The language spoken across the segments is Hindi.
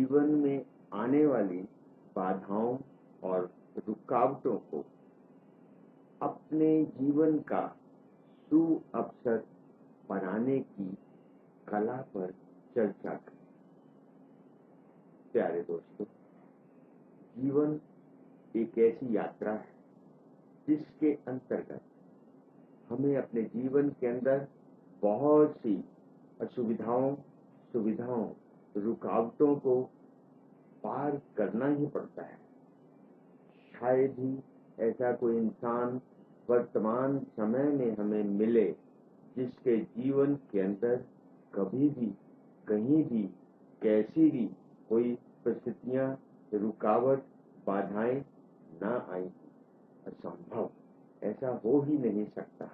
जीवन में आने वाली बाधाओं और रुकावटों को अपने जीवन का सुअवसर बनाने की कला पर चर्चा करें। प्यारे दोस्तों, जीवन एक ऐसी यात्रा है जिसके अंतर्गत हमें अपने जीवन के अंदर बहुत सी असुविधाओं, सुविधाओं, रुकावटों को पार करना ही पड़ता है। शायद ही ऐसा कोई इंसान वर्तमान समय में हमें मिले जिसके जीवन के अंदर कभी भी, कहीं भी, कैसी भी कोई परिस्थितियां, रुकावट, बाधाएं ना आई। असंभव, ऐसा हो ही नहीं सकता।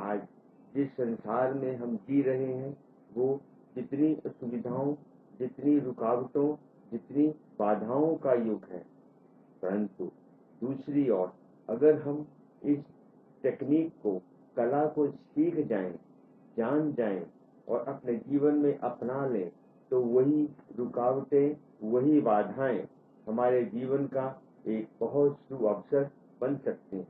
आज जिस संसार में हम जी रहे हैं वो जितनी असुविधाओं, जितनी रुकावटों, जितनी बाधाओं का युग है, परंतु दूसरी ओर अगर हम इस टेक्निक को, कला को सीख जाएं, जान जाएं और अपने जीवन में अपना लें तो वही रुकावटें, वही बाधाएं हमारे जीवन का एक बहुत सुअवसर बन सकती हैं।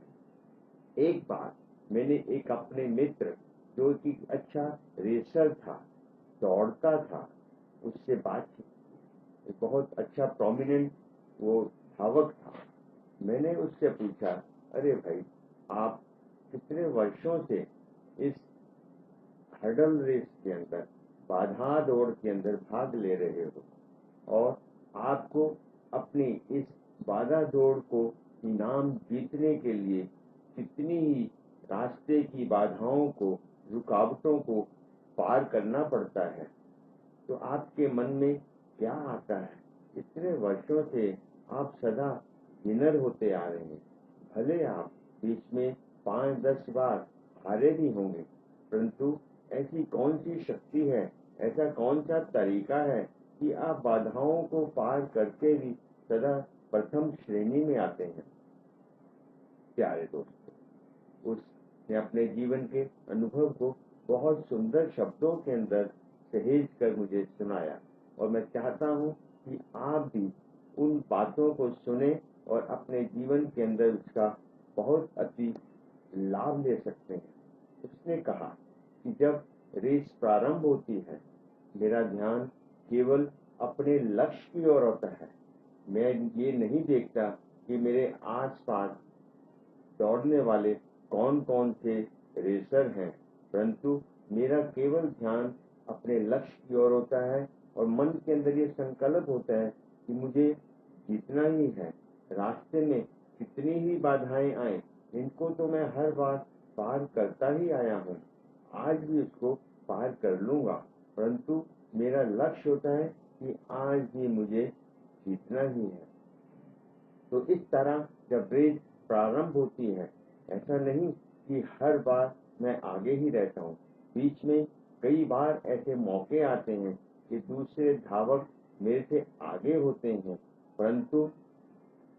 एक बार मैंने एक अपने मित्र जो कि अच्छा रेसर था, दौड़ता था, उससे बातचीत की। बहुत अच्छा प्रोमिनेंट वो धावक था। मैंने उससे पूछा, अरे भाई, आप कितने वर्षों से इस हर्डल रेस के अंदर, बाधा दौड़ के अंदर भाग ले रहे हो और आपको अपनी इस बाधा दौड़ को इनाम जीतने के लिए कितनी ही रास्ते की बाधाओं को, रुकावटों को पार करना पड़ता है, तो आपके मन में क्या आता है? इतने वर्षों से आप सदा विनर होते आ रहे हैं। भले आप बीच में 5-10 बार हारे भी होंगे, परंतु ऐसी कौन सी शक्ति है, ऐसा कौन सा तरीका है कि आप बाधाओं को पार करके भी सदा प्रथम श्रेणी में आते हैं? प्यारे दोस्तों, उसने अपने जीवन के अनुभव को बहुत सुंदर शब्दों के अंदर सहेज कर मुझे सुनाया और मैं चाहता हूं कि आप भी उन बातों को सुने और अपने जीवन के अंदर उसका बहुत अति लाभ ले सकते हैं। उसने कहा कि जब रेस प्रारंभ होती है, मेरा ध्यान केवल अपने लक्ष्य की ओर होता है। मैं ये नहीं देखता कि मेरे आसपास दौड़ने वाले कौन कौन से रेसर हैं, परंतु मेरा केवल ध्यान अपने लक्ष्य की ओर होता है और मन के अंदर ये संकल्प होता है कि मुझे जीतना ही है। रास्ते में कितनी ही बाधाएं आए, इनको तो मैं हर बार पार करता ही आया हूँ, आज भी उसको पार कर लूंगा, परंतु मेरा लक्ष्य होता है कि आज भी मुझे जीतना ही है। तो इस तरह जब रेस प्रारंभ होती है, ऐसा नहीं कि हर बार मैं आगे ही रहता हूँ। बीच में कई बार ऐसे मौके आते हैं कि दूसरे धावक मेरे से आगे होते हैं, परंतु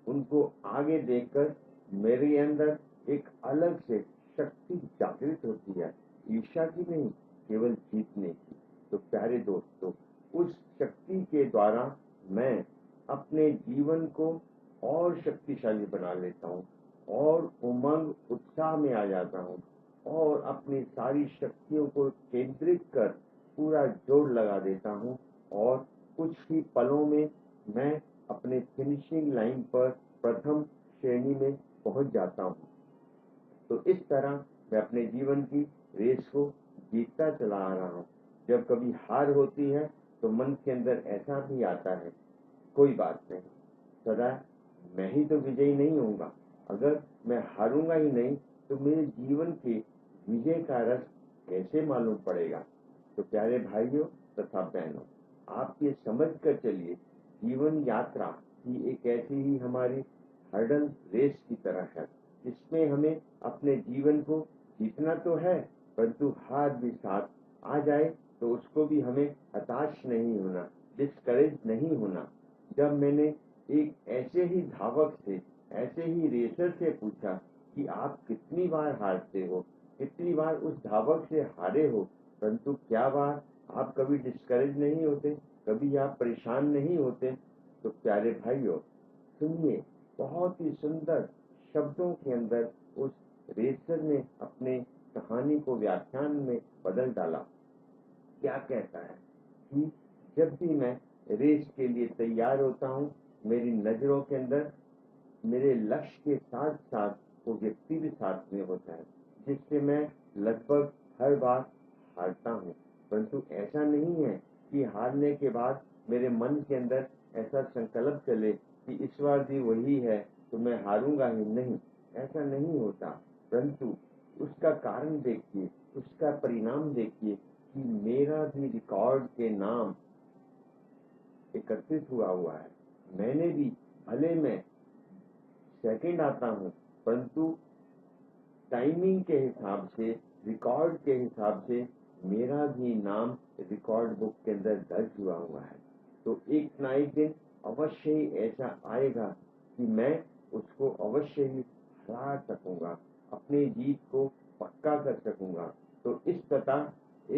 उनको आगे देखकर मेरे अंदर एक अलग से शक्ति जागृत होती है, ईर्ष्या की नहीं, केवल जीतने की। तो प्यारे दोस्तों, उस शक्ति के द्वारा मैं अपने जीवन को और शक्तिशाली बना लेता हूँ और उमंग, उत्साह में आ जाता हूँ और अपनी सारी शक्तियों को केंद्रित कर पूरा जोर लगा देता हूँ और कुछ ही पलों में मैं अपने फिनिशिंग लाइन पर प्रथम श्रेणी में पहुंच जाता हूँ। तो इस तरह मैं अपने जीवन की रेस को जीतता चला आ रहा हूँ। जब कभी हार होती है तो मन के अंदर ऐसा भी आता है, कोई बात नहीं, सदा मैं ही तो विजयी नहीं होऊंगा। अगर मैं हारूंगा ही नहीं तो मेरे जीवन के विजय का रस कैसे मालूम पड़ेगा? तो प्यारे भाइयों तथा बहनों, आप ये समझ कर चलिए, जीवन यात्रा ही एक ऐसी ही हमारी हर्डल रेस की तरह है, जिसमें हमें अपने जीवन को जीतना तो है, परंतु हार भी साथ आ जाए तो उसको भी हमें हताश नहीं होना, डिस्करेज नहीं होना। जब मैंने एक ऐसे ही धावक से, ऐसे ही रेसर से पूछा कि आप कितनी बार हारते हो, कितनी बार उस धावक से हारे हो, परंतु क्या बार आप कभी डिस्करेज नहीं होते? कभी आप परेशान नहीं होते? तो प्यारे भाइयों, सुनिए, बहुत ही सुंदर शब्दों के अंदर उस रेसर ने अपने कहानी को व्याख्यान में बदल डाला। क्या कहता है कि जब भी मैं रेस के लिए तैयार होता हूँ, मेरी नजरों के अंदर मेरे लक्ष्य के साथ साथ वो व्यक्ति भी साथ में होता है, जिससे मैं लगभग हर बार हारता हूँ। परंतु ऐसा नहीं है कि हारने के बाद मेरे मन के अंदर ऐसा संकल्प चले कि इस बार भी वही है तो मैं हारूंगा ही नहीं। ऐसा नहीं होता, परंतु उसका कारण देखिए, उसका परिणाम देखिए कि मेरा भी रिकॉर्ड के नाम एकत्रित हुआ है। मैंने भी, भले मैं सेकंड आता हूँ, परंतु टाइमिंग के हिसाब से, रिकॉर्ड के हिसाब से मेरा भी नाम रिकॉर्ड बुक के अंदर दर्ज हुआ है। तो एक ना एक दिन अवश्य ही ऐसा आएगा कि मैं उसको अवश्य ही हरा सकूंगा, अपनी जीत को पक्का कर सकूंगा। तो इस प्रकार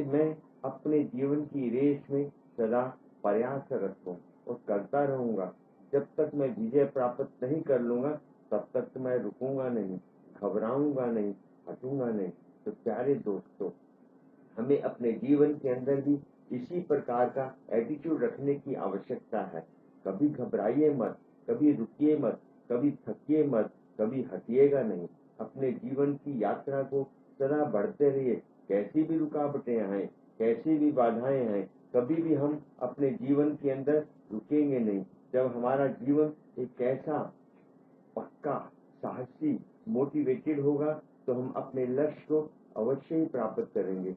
मैं अपने जीवन की रेस में सदा प्रयासरत हूँ और करता रहूंगा। जब तक मैं विजय प्राप्त नहीं कर लूंगा, तब तक मैं रुकूंगा नहीं, घबराऊंगा नहीं, हटूंगा नहीं। तो प्यारे दोस्तों, हमें अपने जीवन के अंदर भी इसी प्रकार का एटीट्यूड रखने की आवश्यकता है। कभी घबराइए मत, कभी रुकिए मत, कभी थकिए मत, कभी हटिएगा नहीं। अपने जीवन की यात्रा को सदा बढ़ते रहिए। कैसी भी रुकावटें आए, कैसी भी बाधाएं आए, कभी भी हम अपने जीवन के अंदर रुकेंगे नहीं। जब हमारा जीवन एक ऐसा पक्का, साहसी, मोटिवेटेड होगा, तो हम अपने लक्ष्य को अवश्य ही प्राप्त करेंगे।